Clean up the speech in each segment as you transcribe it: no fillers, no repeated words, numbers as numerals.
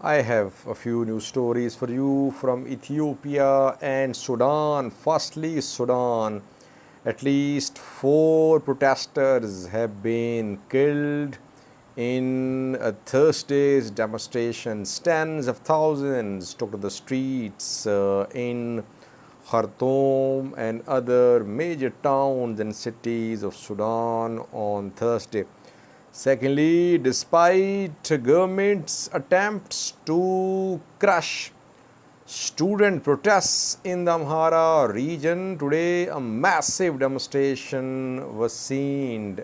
I have a few news stories for you from Ethiopia and Sudan. Firstly, Sudan. At least 4 protesters have been killed in a Thursday's demonstrations. Tens of thousands took to the streets in Khartoum and other major towns and cities of Sudan on Thursday. Secondly, despite government's attempts to crush student protests in the Amhara region, today a massive demonstration was seen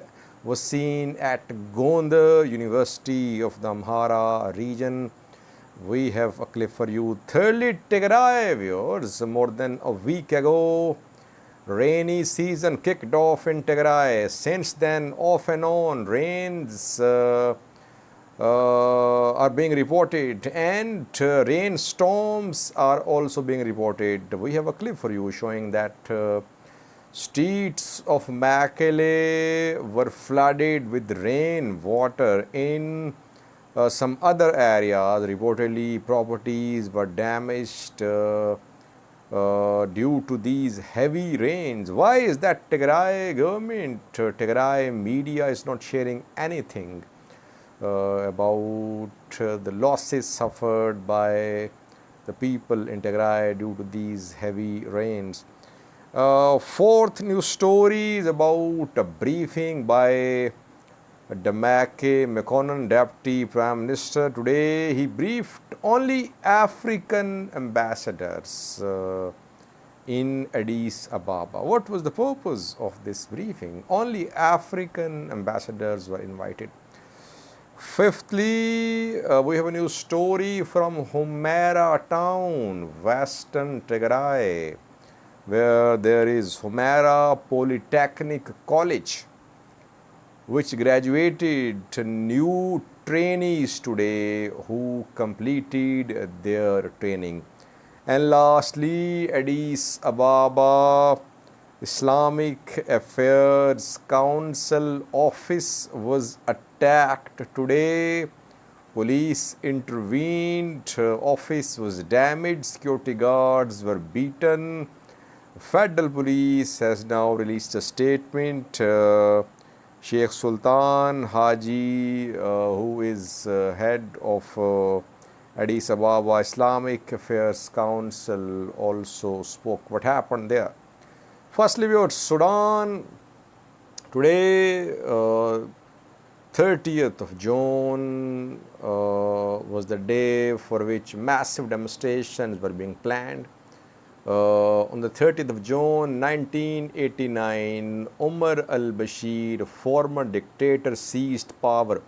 at Gondar University of the Amhara region. We have a clip for you. Thirdly, Tigray viewers, more than a week ago, rainy season kicked off in Tigray. Since then, off and on, rains are being reported, and rainstorms are also being reported. We have a clip for you showing that streets of Mekelle were flooded with rain water. In some other areas, reportedly, properties were damaged due to these heavy rains. Why is that Tigray government, Tigray media is not sharing anything about the losses suffered by the people in Tigray due to these heavy rains? Fourth news story is about a briefing by Demeke Mekonnen, Deputy Prime Minister. Today he briefed only African ambassadors in Addis Ababa. What was the purpose of this briefing? Only African ambassadors were invited. Fifthly, we have a news story from Humera town, Western Tigray, where there is Humera Polytechnic College, which graduated new trainees today who completed their training. And lastly, Addis Ababa Islamic Affairs Council office was attacked today. Police intervened, office was damaged, security guards were beaten. Federal police has now released a statement. Sheikh Sultan Haji, who is head of Addis Ababa Islamic Affairs Council, also spoke. What happened there? Firstly, we have Sudan. Today, 30th of June, was the day for which massive demonstrations were being planned. On the 30th of June 1989, Umar al-Bashir, former dictator, seized power.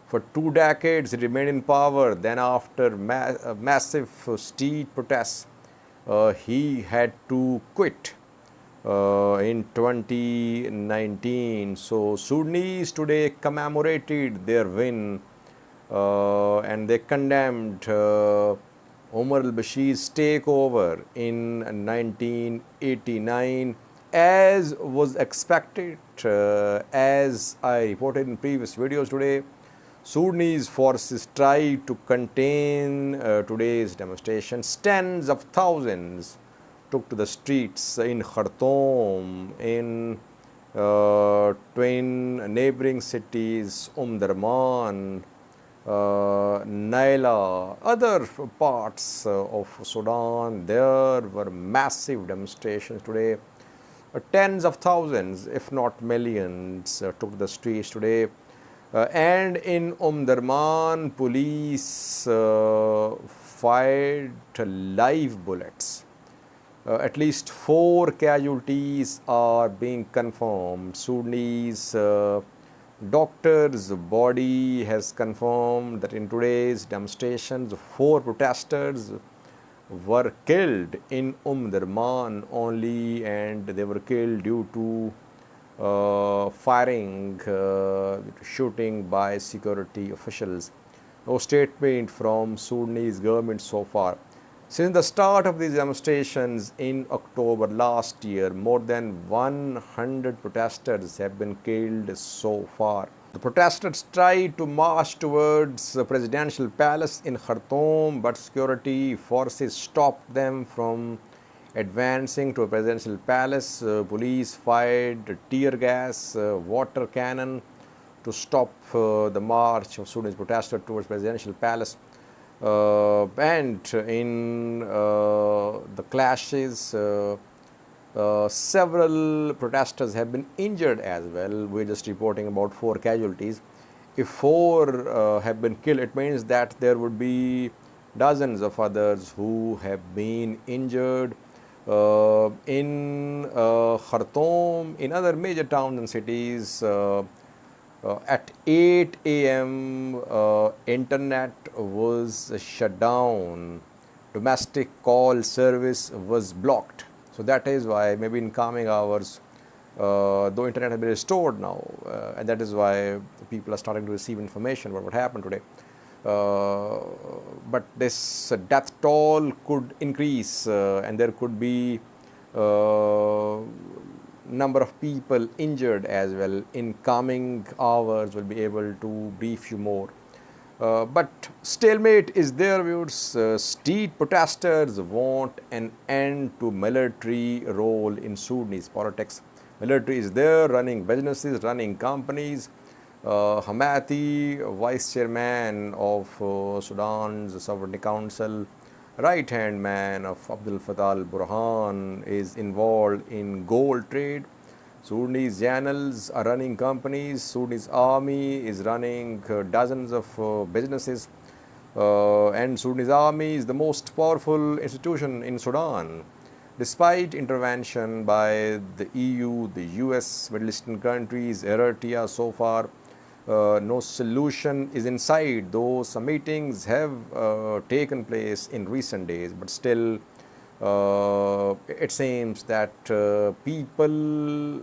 For 2 decades, he remained in power. Then, after massive street protests, he had to quit in 2019. So, Sudanese today commemorated their win and they condemned Umar al-Bashir's takeover in 1989, as was expected. As I reported in previous videos today, Sudanese forces tried to contain today's demonstrations. Tens of thousands took to the streets in Khartoum, in twin neighboring cities, Omdurman, Naila, other parts of Sudan. There were massive demonstrations today. Tens of thousands, if not millions, took the streets today. And in Omdurman, police fired live bullets. At least 4 casualties are being confirmed. Sudanese doctor's body has confirmed that in today's demonstrations, 4 protesters were killed in Omdurman only, and they were killed due to firing, shooting by security officials. No statement from Sudanese government so far. Since the start of these demonstrations in October last year, more than 100 protesters have been killed so far. The protesters tried to march towards the presidential palace in Khartoum, but security forces stopped them from advancing to a presidential palace. Police fired tear gas, water cannon to stop the march of Sudanese protesters towards presidential palace. And in the clashes, several protesters have been injured as well. We're just reporting about 4 casualties. If 4 have been killed, it means that there would be dozens of others who have been injured. In Khartoum, in other major towns and cities, at 8 a.m., internet was shut down. Domestic call service was blocked. So that is why maybe in calming hours, though internet has been restored now, and that is why people are starting to receive information about what happened today. But this death toll could increase, and there could be number of people injured as well. In coming hours, we'll be able to brief you more. But stalemate is there, viewers. Street protesters want an end to military role in Sudanese politics. Military is there, running businesses, running companies. Hamati, vice chairman of Sudan's Sovereignty Council, right-hand man of Abdel Fattah al-Burhan, is involved in gold trade. Sudanese generals are running companies. Sudanese army is running dozens of businesses. And Sudanese army is the most powerful institution in Sudan. Despite intervention by the EU, the US, Middle Eastern countries, Eritrea so far, no solution is in sight, though some meetings have taken place in recent days, but still it seems that people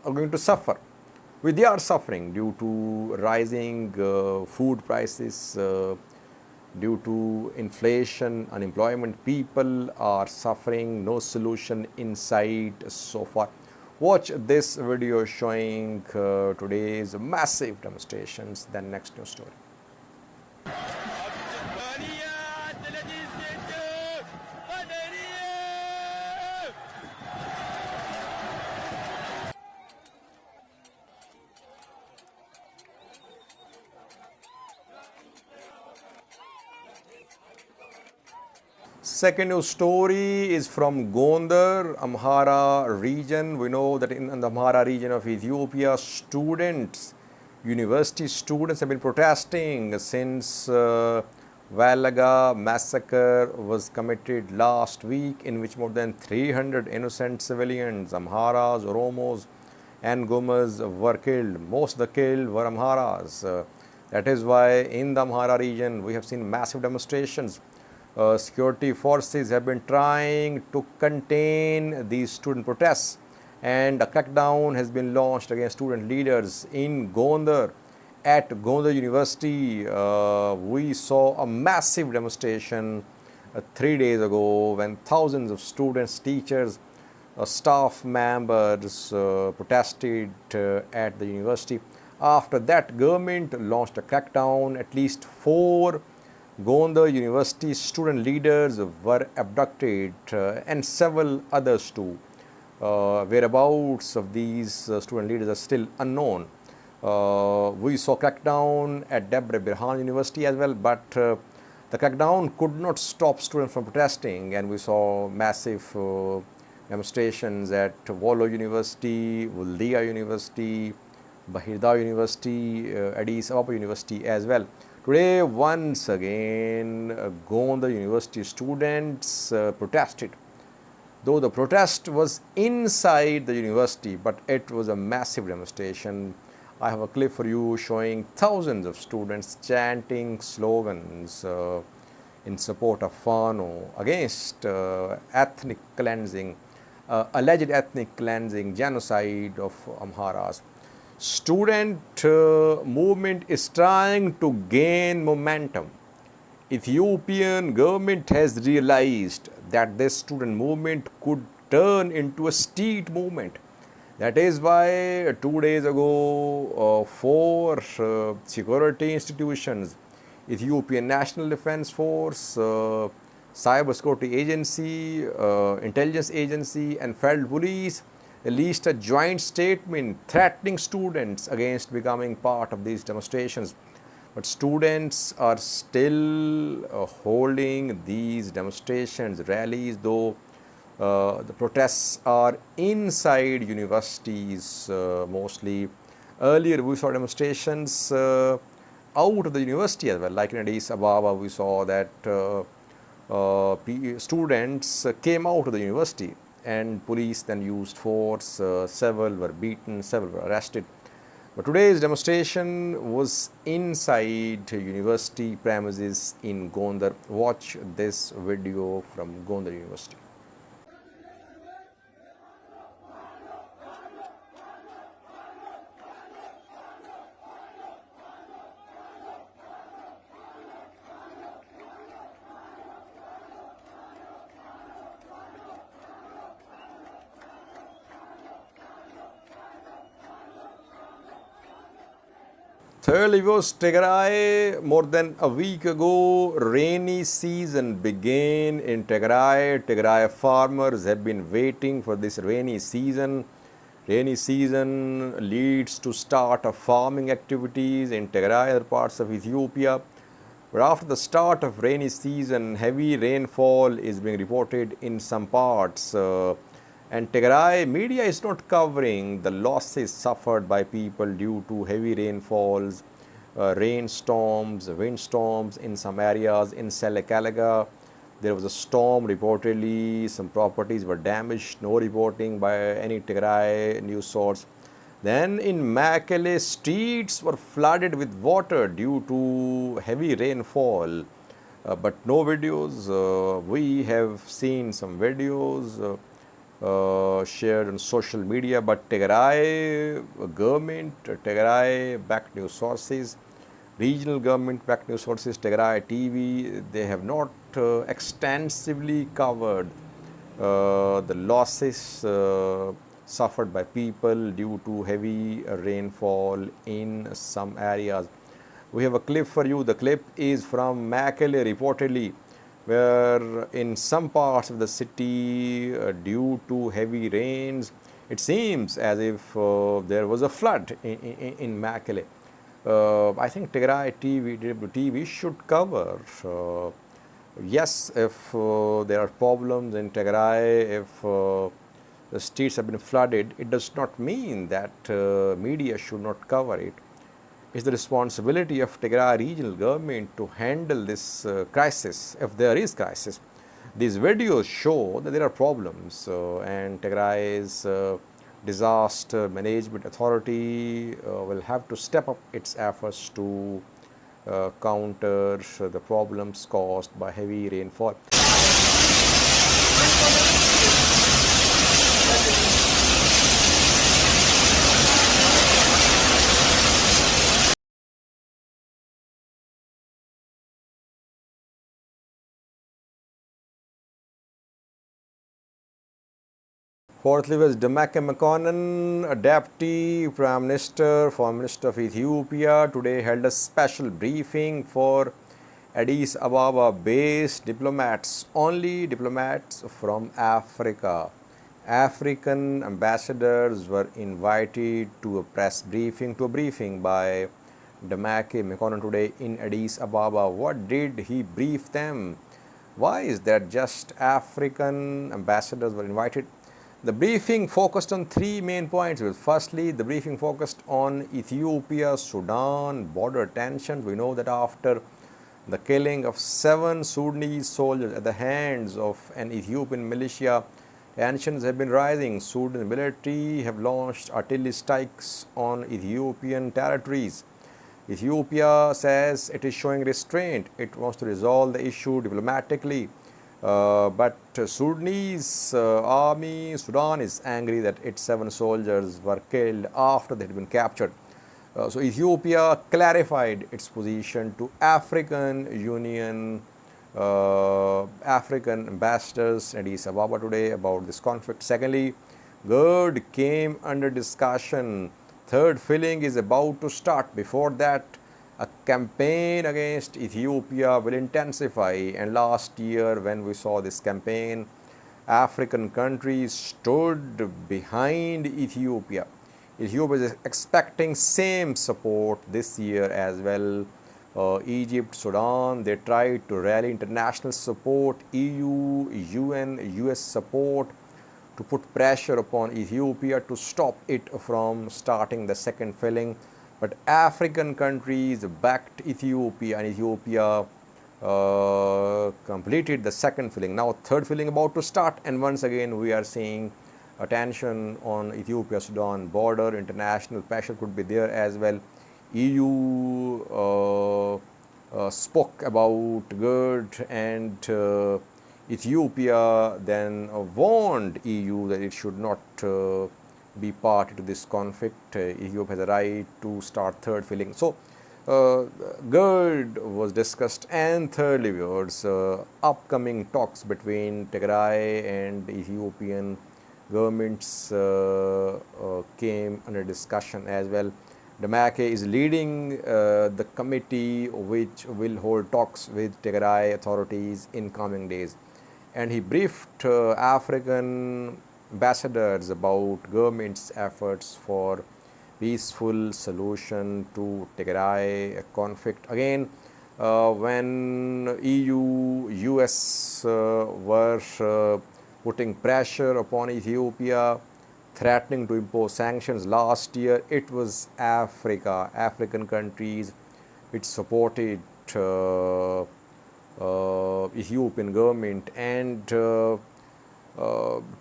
are going to suffer. They are suffering due to rising food prices, due to inflation, unemployment. People are suffering, no solution in sight so far. Watch this video showing today's massive demonstrations, then next news story. Second news story is from Gondar, Amhara region. We know that in the Amhara region of Ethiopia, university students have been protesting since Valaga massacre was committed last week, in which more than 300 innocent civilians, Amharas, Oromos and Gumas, were killed. Most of the killed were Amharas. That is why in the Amhara region we have seen massive demonstrations. Security forces have been trying to contain these student protests, and a crackdown has been launched against student leaders in Gondar. At Gondar University, we saw a massive demonstration 3 days ago when thousands of students, teachers, staff members protested at the university. After that, government launched a crackdown. At least 4 Gondar University student leaders were abducted, and several others too. Whereabouts of these student leaders are still unknown. We saw crackdown at Demeke Mekonnen University as well, but the crackdown could not stop students from protesting, and we saw massive demonstrations at Wollo University, Wuldia University, Bahirda University, Addis Ababa University as well. Today, once again, Gondar University students protested. Though the protest was inside the university, but it was a massive demonstration. I have a clip for you showing thousands of students chanting slogans in support of Fano against ethnic cleansing, alleged ethnic cleansing, genocide of Amharas. Student movement is trying to gain momentum. Ethiopian government has realized that this student movement could turn into a street movement. That is why 2 days ago, four security institutions, Ethiopian National Defense Force, Cyber Security Agency, Intelligence Agency, and Federal Police released a joint statement threatening students against becoming part of these demonstrations. But students are still holding these demonstrations, rallies, though the protests are inside universities mostly. Earlier, we saw demonstrations out of the university as well, like in Addis Ababa, we saw that students came out of the university and police then used force. Several were beaten, several were arrested. But today's demonstration was inside university premises in Gondar. Watch this video from Gondar University. Thirdly was Tigray. More than a week ago, rainy season began in Tigray. Tigray farmers have been waiting for this rainy season. Rainy season leads to start of farming activities in Tigray, other parts of Ethiopia. But after the start of rainy season, heavy rainfall is being reported in some parts. And Tigray media is not covering the losses suffered by people due to heavy rainfalls, rainstorms, windstorms in some areas. In Selekalaga, there was a storm reportedly, some properties were damaged, no reporting by any Tigray news source. Then in Mekelle, streets were flooded with water due to heavy rainfall. But no videos. We have seen some videos shared on social media, but Tigray government, Tigray backed news sources, regional government backed news sources, Tigray TV, they have not extensively covered the losses suffered by people due to heavy rainfall in some areas. We have a clip for you. The clip is from Mekelle reportedly, where in some parts of the city, due to heavy rains, it seems as if there was a flood in Mekelle. I think Tigray TV, DWTV should cover. Yes, if there are problems in Tigray, if the streets have been flooded, it does not mean that media should not cover it. It's the responsibility of Tigray regional government to handle this crisis, if there is crisis. These videos show that there are problems, and Tigray's disaster management authority will have to step up its efforts to counter the problems caused by heavy rainfall. Fourthly was Demeke Mekonnen, a deputy prime minister, foreign minister of Ethiopia, today held a special briefing for Addis Ababa based diplomats, only diplomats from Africa. African ambassadors were invited to a press briefing, by Demeke Mekonnen today in Addis Ababa. What did he brief them? Why is that just African ambassadors were invited? The briefing focused on three main points. Firstly, the briefing focused on Ethiopia-Sudan border tensions. We know that after the killing of 7 Sudanese soldiers at the hands of an Ethiopian militia, tensions have been rising. Sudan military have launched artillery strikes on Ethiopian territories. Ethiopia says it is showing restraint. It wants to resolve the issue diplomatically. But Sudanese army, Sudan is angry that its 7 soldiers were killed after they had been captured. So Ethiopia clarified its position to African Union, African ambassadors in Addis Ababa today about this conflict. Secondly, GERD came under discussion. Third filling is about to start. Before that, a campaign against Ethiopia will intensify. And last year, when we saw this campaign, African countries stood behind Ethiopia. Ethiopia is expecting same support this year as well. Egypt, Sudan, they tried to rally international support, EU, UN, US support to put pressure upon Ethiopia to stop it from starting the second filling. But African countries backed Ethiopia, and Ethiopia completed the second filling. Now third filling about to start, and once again we are seeing attention on Ethiopia-Sudan border. International pressure could be there as well. EU spoke about GERD, and Ethiopia then warned EU that it should not be party to this conflict. Ethiopia has a right to start third filling. So GERD was discussed, and thirdly, viewers, upcoming talks between Tigray and Ethiopian governments came under discussion as well. Demeke is leading the committee which will hold talks with Tigray authorities in coming days, and he briefed African ambassadors about government's efforts for peaceful solution to Tigray conflict. Again, when EU, US were putting pressure upon Ethiopia, threatening to impose sanctions last year, it was African countries which supported Ethiopian government, and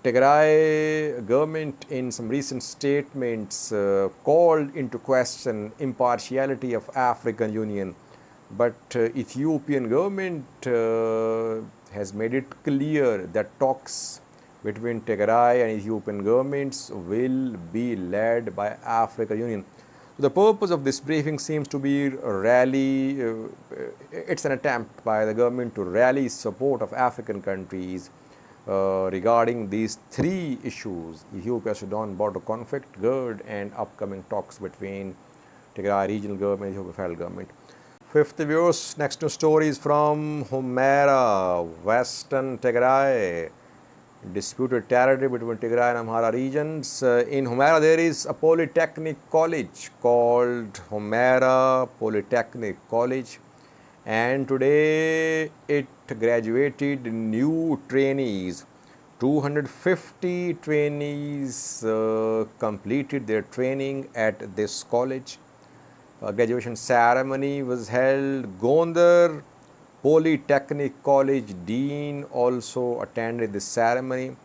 Tigray government in some recent statements called into question impartiality of African Union, but Ethiopian government has made it clear that talks between Tigray and Ethiopian governments will be led by African Union. The purpose of this briefing seems to be rally. It's an attempt by the government to rally support of African countries regarding these three issues: Ethiopia-Sudan border conflict, GERD, and upcoming talks between Tigray regional government and Ethiopia federal government. Fifth, viewers, next news story is from Humera, Western Tigray. Disputed territory between Tigray and Amhara regions. In Humera, there is a polytechnic college called Humera Polytechnic College, and today it graduated new trainees. 250 trainees completed their training at this college. A graduation ceremony was held. Gondar Polytechnic College Dean also attended this ceremony.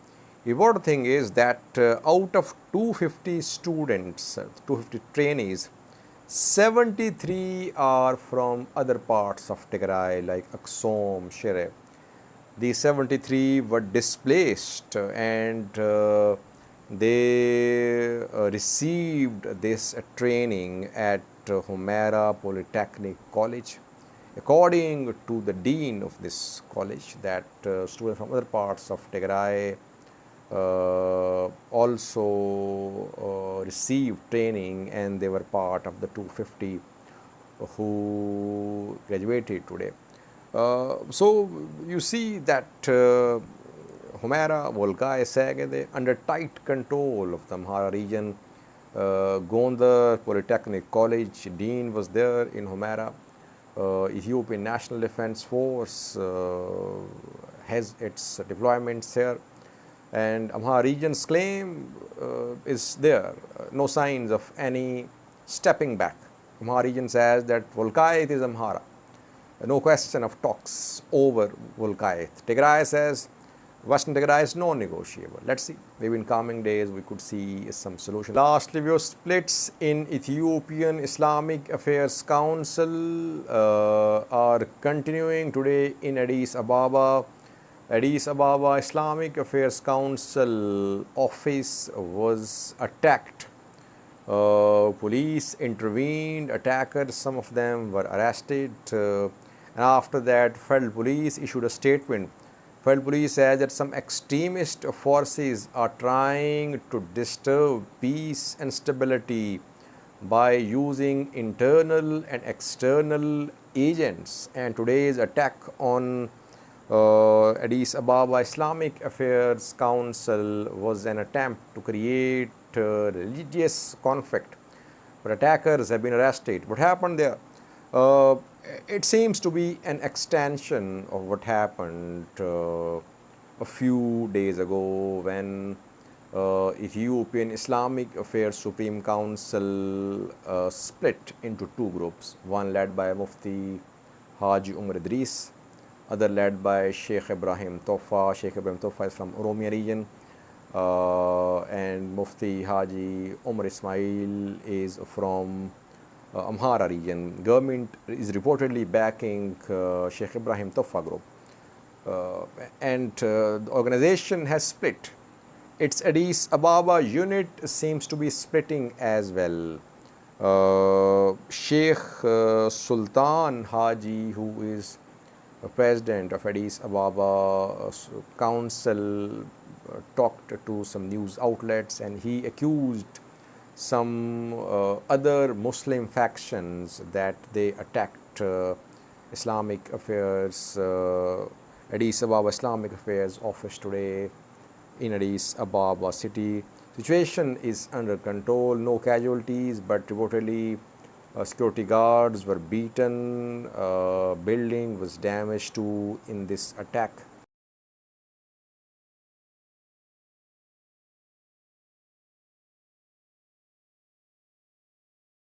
The important thing is that out of 250 students, 250 trainees, 73 are from other parts of Tigray like Aksum, Shire. These 73 were displaced, and they received this training at Humera Polytechnic College. According to the dean of this college, that students from other parts of Tigray also received training, and they were part of the 250 who graduated today. So you see that Humera Wolqait under tight control of the Amhara region. Gondar Polytechnic College dean was there in Humera. Ethiopian National Defense Force has its deployments here, and Amhara region's claim is there. No signs of any stepping back. Amhara region says that Wolqait is Amhara. No question of talks over Wolqait. Tigray says Western Tigray is non-negotiable. Let's see. Maybe in coming days we could see some solution. Lastly, we have splits in Ethiopian Islamic Affairs Council are continuing today in Addis Ababa. Addis Ababa Islamic Affairs Council office was attacked. Police intervened, attackers, some of them were arrested, and after that federal police issued a statement Federal police says that some extremist forces are trying to disturb peace and stability by using internal and external agents. And today's attack on Addis Ababa Islamic Affairs Council was an attempt to create religious conflict. But attackers have been arrested. What happened there? Uh, it seems to be an extension of what happened a few days ago when Ethiopian Islamic Affairs Supreme Council split into two groups, one led by Mufti Haji Umar Idris, other led by Sheikh Ibrahim Tofa. Sheikh Ibrahim Tofa is from Oromia region, and Mufti Haji Umar Ismail is from Amhara region. Government is reportedly backing Sheikh Ibrahim Tofa group, and the organization has split. Its Addis Ababa unit seems to be splitting as well. Sheikh Sultan Haji, who is president of Addis Ababa Council, talked to some news outlets, and he accused some other Muslim factions that they attacked Islamic Affairs, Addis Ababa Islamic Affairs office today in Addis Ababa city. Situation is under control, no casualties, but reportedly security guards were beaten, building was damaged too in this attack.